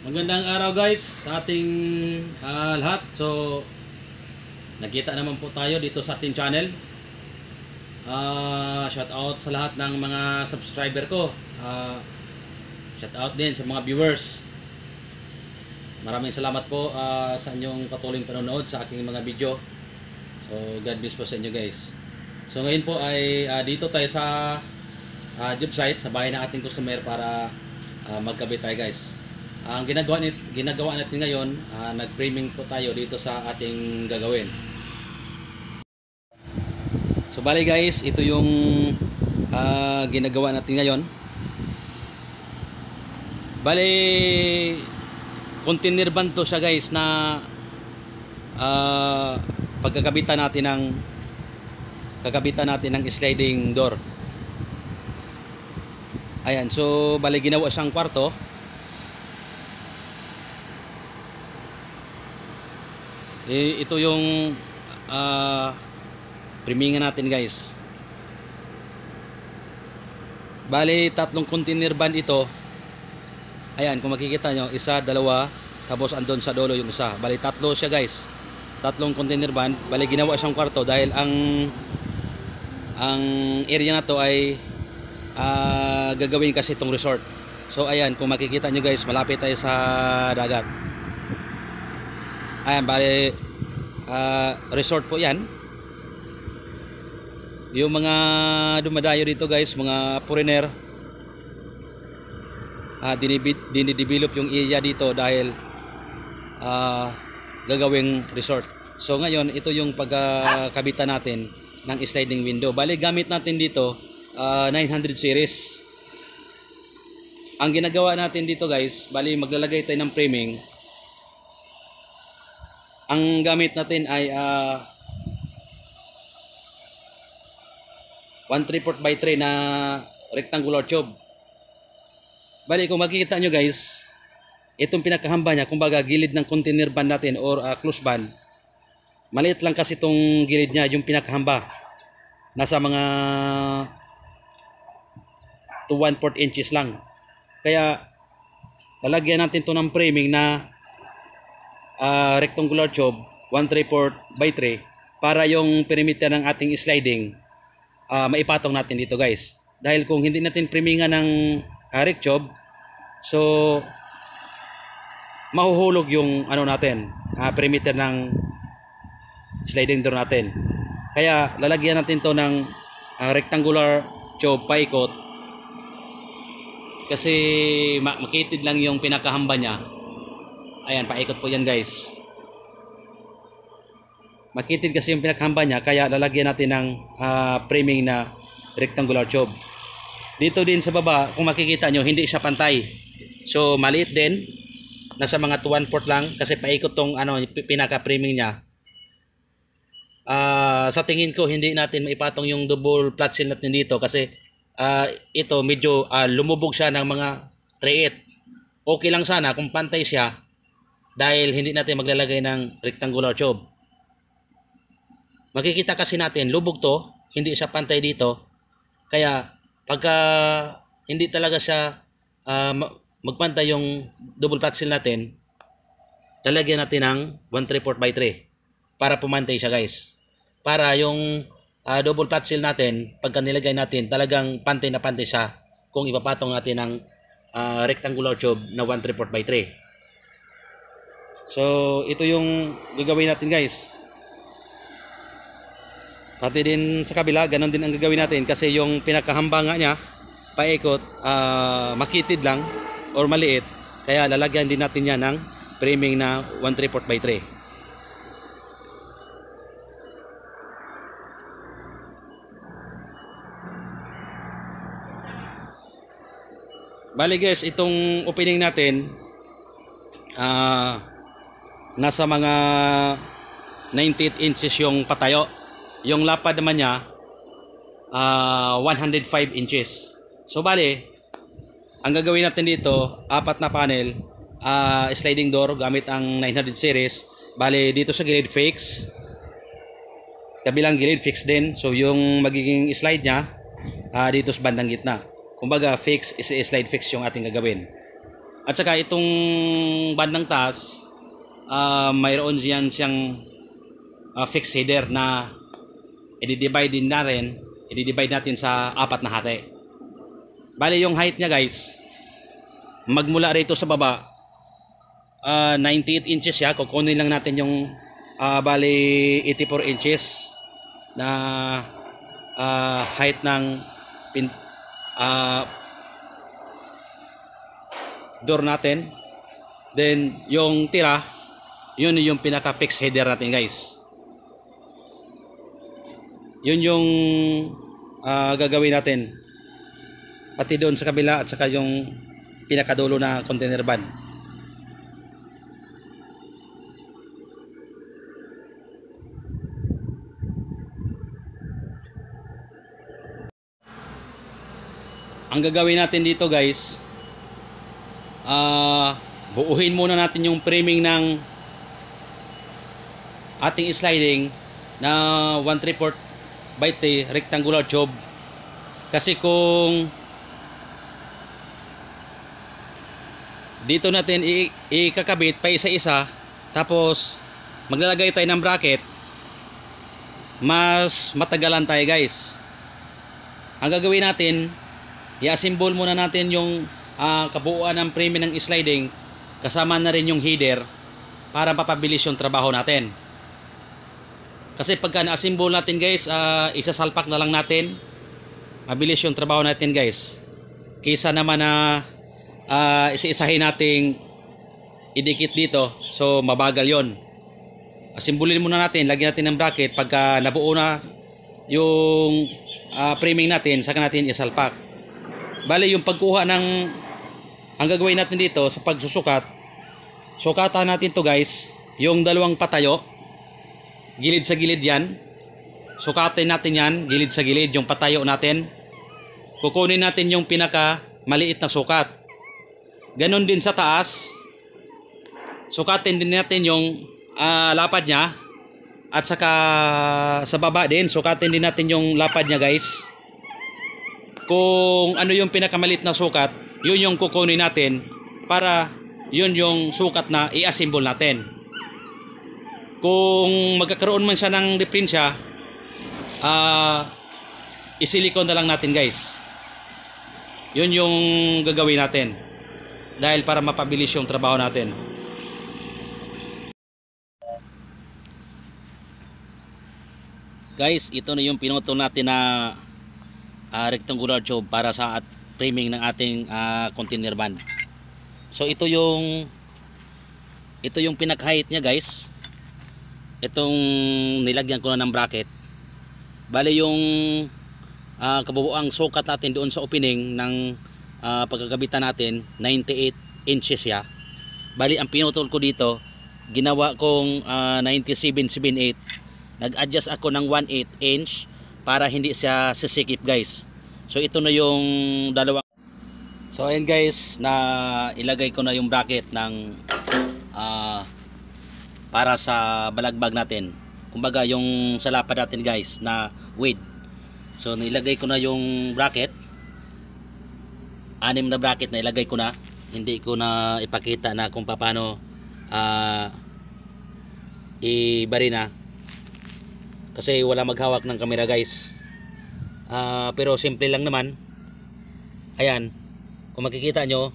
Magandang araw guys sa ating lahat. So nagkita naman po tayo dito sa ating channel. Shout out sa lahat ng mga subscriber ko. Shout out din sa mga viewers. Maraming salamat po sa inyong patuloy panonood sa aking mga video. So God bless po sa inyo guys. So ngayon po ay dito tayo sa job site sa bahay ng ating customer para magkabit tayo guys. Ang ginagawa natin ngayon, nag-framing po tayo dito sa ating gagawin. So bali guys, ito yung ginagawa natin ngayon. Bali container van to siya guys na pagkakabitan natin ng sliding door. Ayan, so bali ginawa siyang kwarto. Ito yung primingan natin guys. Bali tatlong container van ito. Ayan, kung makikita nyo, isa, dalawa, tapos andun sa dulo yung isa. Bali tatlo siya guys. Tatlong container van. Bali ginawa siyang kwarto dahil ang area na to ay gagawin kasi itong resort. So ayan, kung makikita nyo guys, malapit tayo sa dagat. Ayan, bali resort po yan. Yung mga dumadayo dito guys, mga foreigner, dinidevelop yung area dito dahil gagawing resort. So ngayon, ito yung pagkakabitan natin ng sliding window. Bali gamit natin dito 900 series. Ang ginagawa natin dito guys, bali maglalagay tayo ng framing. Ang gamit natin ay 1/3 by 3 na rectangular tube. Bali kung makikita nyo guys, itong pinakahamba niya, kumbaga gilid ng container van natin or close van, maliit lang kasi itong gilid niya, yung pinakahamba. Nasa mga 1/4 inches lang. Kaya lalagyan natin ito ng framing na rectangular tube 1/3 by 3 para yung perimeter ng ating sliding maipatong natin dito guys. Dahil kung hindi natin framingan ng rec tube, so mahuhulog yung ano natin, perimeter ng sliding door natin. Kaya lalagyan natin to ng rectangular tube paikot kasi makitid lang yung pinakahamba niya. Ayan, paikot po yan guys. Makitid kasi yung pinakahamba niya, kaya lalagyan natin ng framing na rectangular tube. Dito din sa baba, kung makikita nyo, hindi siya pantay. So maliit din, nasa mga 1/4 lang kasi paikot tong pinaka-framing niya. Sa tingin ko, hindi natin maipatong yung double flat seal natin dito kasi ito medyo lumubog siya ng mga 3/8. Okay lang sana kung pantay siya, dahil hindi natin maglalagay ng rectangular tube. Makikita kasi natin, lubog to, hindi siya pantay dito. Kaya pagka hindi talaga siya magpantay yung double flat seal natin, lalagyan natin ng 1/3 by 3 para pumantay siya guys. Para yung double flat seal natin, pagka nilagay natin, talagang pantay na pantay siya kung ipapatong natin ng rectangular tube na 1/3 by 3. So ito yung gagawin natin guys. Pati din sa kabila, ganun din ang gagawin natin kasi yung pinakahamba nga niya, paikot, makitid lang or maliit. Kaya lalagyan din natin yan ng framing na 1/3 by 3. Bali guys, itong opening natin nasa mga 98 inches yung patayo. Yung lapad naman niya 105 inches. So bali, ang gagawin natin dito, 4 na panel, sliding door gamit ang 900 series. Bali dito sa gilid fix, kabilang gilid fix din. So yung magiging slide niya dito sa bandang gitna. Kumbaga fix is slide fix yung ating gagawin. At saka itong bandang taas, mayroon diyan siyang fixed header na i-divide natin sa apat na hati. Bali yung height niya guys, magmula rito sa baba, 98 inches siya. Kukunin lang natin yung bali 84 inches na height ng door natin. Then yung tira, yun yung pinaka fixed header natin guys. Yun yung gagawin natin pati doon sa kabila at saka yung pinakadulo na container van. Ang gagawin natin dito guys, buuhin muna natin yung framing ng ating sliding na 1/3 by 3 rectangular tube. Kasi kung dito natin ikakabit pa isa-isa, tapos maglalagay tayo ng bracket, mas matagalan tayo guys. Ang gagawin natin, i-assemble muna natin yung kabuuan ng frame ng sliding, kasama na rin yung header para mapabilis yung trabaho natin. Kasi pagka na-assemble natin guys, isasalpak na lang natin, mabilis yung trabaho natin guys, kaysa naman na isa-isahin nating idikit dito, so mabagal yon. Asimbulin muna natin, lagyan natin ng bracket. Pagka nabuo na yung framing natin, saka natin isalpak. Bali yung pagkuha ng, ang gagawin natin dito sa pagsusukat, sukatan natin to guys, yung dalawang patayo gilid sa gilid yan, sukatin natin yan gilid sa gilid yung patayo natin. Kukunin natin yung pinaka maliit na sukat. Ganon din sa taas, sukatin din natin yung lapad niya, at saka sa baba din sukatin din natin yung lapad niya guys. Kung ano yung pinakamalit na sukat, yun yung kukunin natin para yun yung sukat na i-assemble natin. Kung magkakaroon man siya ng diferensya, isilikon na lang natin guys. Yun yung gagawin natin, dahil para mapabilis yung trabaho natin. Guys, ito na yung pinutol natin na rectangular tube para sa framing ng ating container van. So ito yung pinaka-height niya guys. Itong nilagyan ko na ng bracket. Bali yung kabubuang sukat natin doon sa opening ng pagkagabitan natin, 98 inches siya. Bali ang pinutol ko dito, ginawa kong 97/78. Nag-adjust ako ng 1/8 inch para hindi siya sisikip guys. So ito na yung dalawang. So ayan guys, na ilagay ko na yung bracket ng para sa balagbag natin. Kumbaga yung sa lapad natin guys na width. So nilagay ko na yung bracket. 6 na bracket na ilagay ko na. Hindi ko na ipakita na kung paano ibari na, kasi wala maghawak ng camera guys. Pero simple lang naman. Ayan, kung makikita nyo,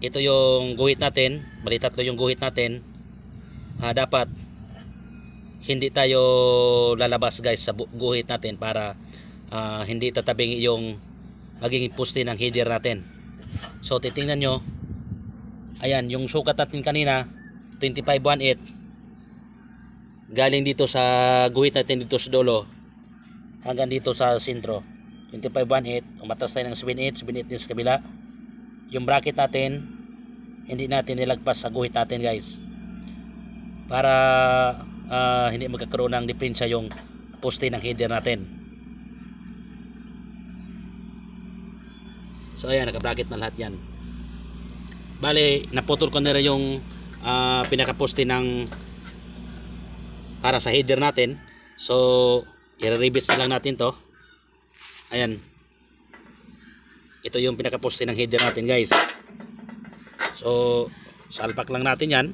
ito yung guhit natin. Bali tatlo yung guhit natin. Dapat hindi tayo lalabas guys sa guhit natin para hindi tatabing yung magiging poste ng header natin. So titingnan nyo, ayan yung sukat natin kanina, 25/1/8, galing dito sa guhit natin dito sa dulo hanggang dito sa sentro, 25/1/8. Umatas tayo ng 7/8 din sa kabila. Yung bracket natin hindi natin nilagpas sa guhit natin guys, para hindi magkakaroon ng diferensya yung poste ng header natin. So ayan, naka-bracket na lahat yan. Bale, naputol ko na rin yung pinaka-poste ng para sa header natin. So i-rebits na lang natin to. Ayan, ito yung pinaka-poste ng header natin guys. So salpak lang natin yan.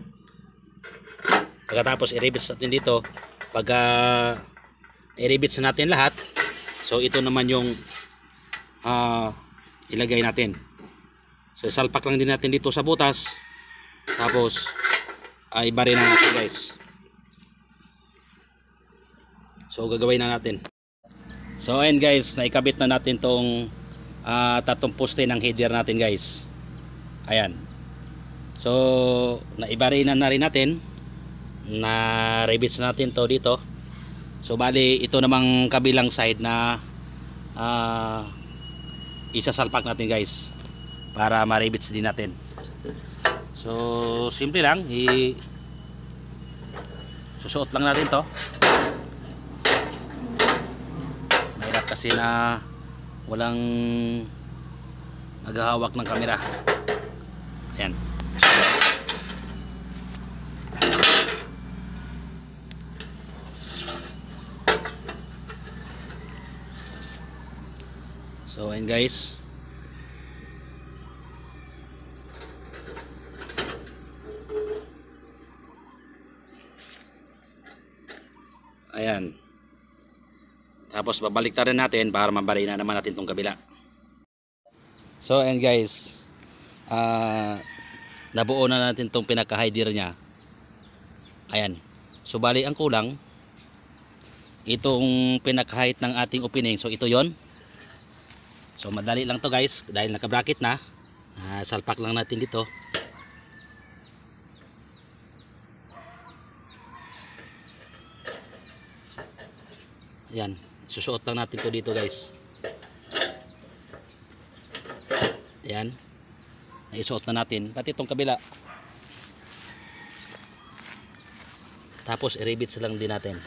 Pagkatapos i-rivets natin dito. Pagka i-rivets natin lahat, so ito naman yung ilagay natin. So salpak lang din natin dito sa butas. Tapos ibari na natin guys. So gagawin na natin. So ayan guys, naikabit na natin tong tatlong poste ng header natin guys. Ayan. So naibari na rin natin. Na rivets natin to dito. So bali ito namang kabilang side na isasalpak natin guys para ma-rivets din natin. So simple lang, susuot lang natin to. Mahirap kasi na walang naghahawak ng kamera. Ayan. So ayan guys. Ayan. Tapos babalik rin natin para mabari na naman natin tong kabila. So ayan guys. Nabuo na natin tong pinaka-hider niya. Ayan. So bali ang kulang itong pinaka-height ng ating opening. So ito yon. So madali lang to guys dahil naka-bracket na. Salpak lang natin dito. Ayan, susuot lang natin to dito guys. Ayan. Naisuot na natin pati itong kabila. Tapos i-rivets lang din natin.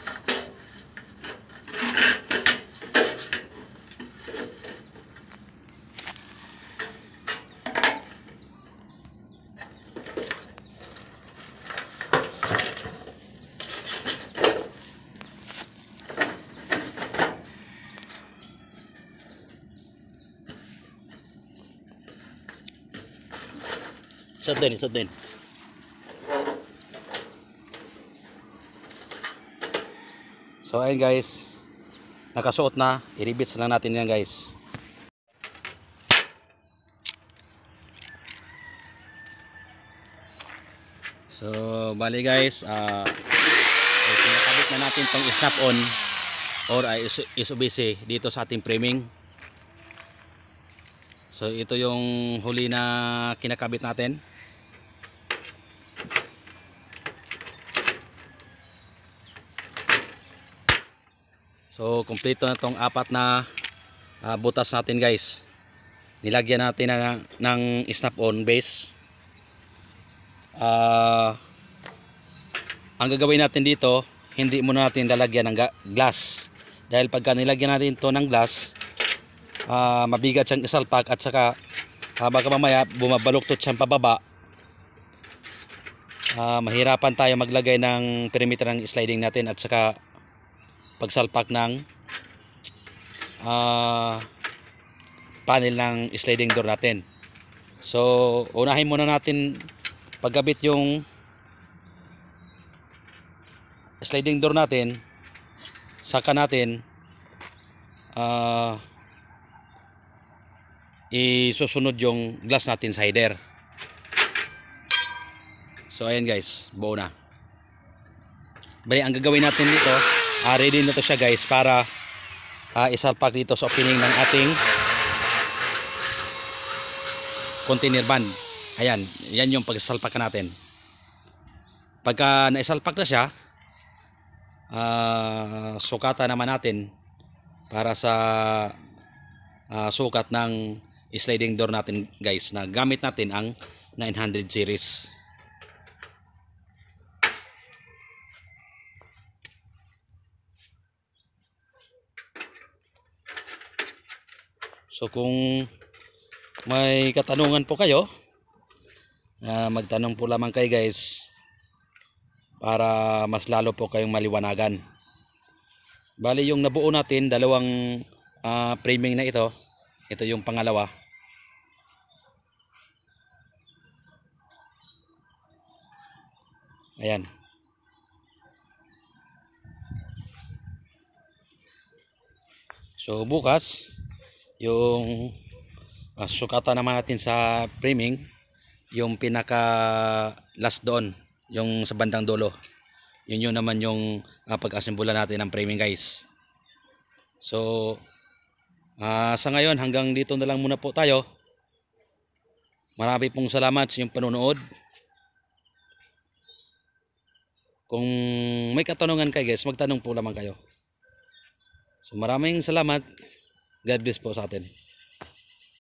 Isot din. So ayun guys, nakasuot na, i-rivets lang natin yan guys. So bali guys, pinakabit na natin tong snap on or SOBC dito sa ating framing. So ito yung huli na kinakabit natin. So kumpleto na tong apat na butas natin guys. Nilagyan natin ng snap-on base. Ang gagawin natin dito, hindi muna natin lalagyan ng glass. Dahil pagka nilagyan natin ito ng glass, mabigat siyang isalpak at saka baka mamaya bumabaluktot siyang pababa. Mahirapan tayo maglagay ng perimeter ng sliding natin at saka pagsalpak ng panel ng sliding door natin. So unahin muna natin pagkabit yung sliding door natin, saka natin isusunod yung glass natin sa header. So ayan guys, buo na. Bali ang gagawin natin dito, ready na to siya guys para isalpak dito sa opening ng ating container van. Ayan, yan yung pagsalpak natin. Pagka naisalpak na siya, sukatan naman natin para sa sukat ng sliding door natin guys, na gamit natin ang 900 series. So kung may katanungan po kayo, magtanong po lamang kayo guys para mas lalo po kayong maliwanagan. Bali yung nabuo natin, dalawang framing na ito. Ito yung pangalawa. Ayan. So bukas, yung sukatan naman natin sa framing, yung pinaka last doon, yung sa bandang dulo. Yun naman yung pag-assemble natin ng framing, guys. So sa ngayon, hanggang dito na lang muna po tayo. Marami pong salamat sa inyong panonood. Kung may katanungan kayo, guys, magtanong po lamang kayo. So maraming salamat. God bless po sa atin.